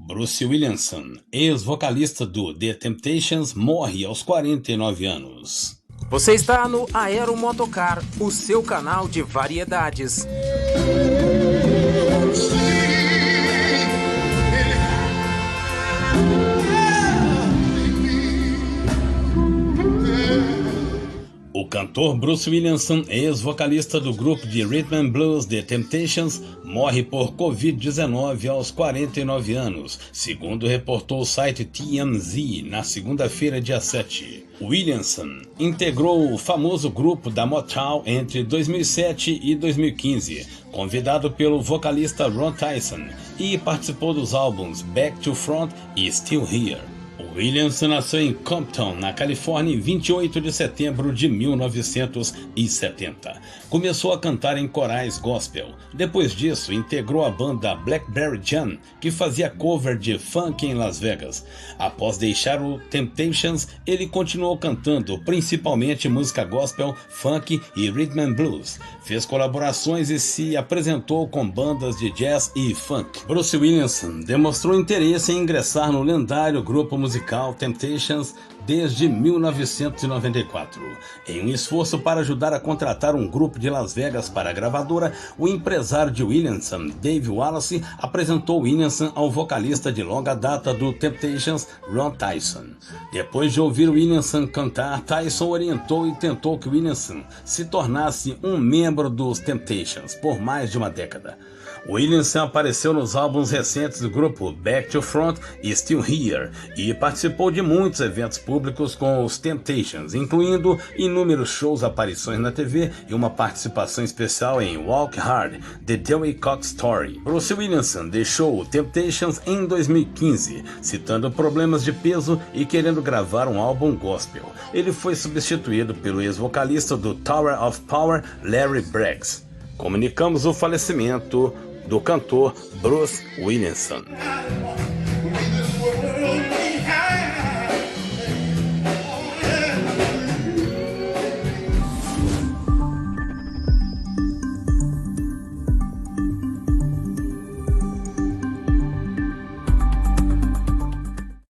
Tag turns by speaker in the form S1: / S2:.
S1: Bruce Williamson, ex-vocalista do The Temptations, morre aos 49 anos.
S2: Você está no Aero Motocar, o seu canal de variedades.
S1: O cantor Bruce Williamson, ex-vocalista do grupo de Rhythm and Blues The Temptations, morre por Covid-19 aos 49 anos, segundo reportou o site TMZ na segunda-feira, dia 7. Williamson integrou o famoso grupo da Motown entre 2007 e 2015, convidado pelo vocalista Ron Tyson, e participou dos álbuns Back to Front e Still Here. Williamson nasceu em Compton, na Califórnia, em 28 de setembro de 1970. Começou a cantar em corais gospel. Depois disso, integrou a banda Blackberry Jan, que fazia cover de funk em Las Vegas. Após deixar o Temptations, ele continuou cantando principalmente música gospel, funk e rhythm and blues. Fez colaborações e se apresentou com bandas de jazz e funk. Bruce Williamson demonstrou interesse em ingressar no lendário grupo musical Temptations desde 1994. Em um esforço para ajudar a contratar um grupo de Las Vegas para a gravadora, o empresário de Williamson, Dave Wallace, apresentou Williamson ao vocalista de longa data do Temptations, Ron Tyson. Depois de ouvir Williamson cantar, Tyson orientou e tentou que Williamson se tornasse um membro dos Temptations por mais de uma década. Williamson apareceu nos álbuns recentes do grupo Back to Front e Still Here e participou de muitos eventos públicos com os Temptations, incluindo inúmeros shows, aparições na TV e uma participação especial em Walk Hard, The Dewey Cox Story. Bruce Williamson deixou o Temptations em 2015, citando problemas de peso e querendo gravar um álbum gospel. Ele foi substituído pelo ex-vocalista do Tower of Power, Larry Braggs. Comunicamos o falecimento do cantor Bruce Williamson.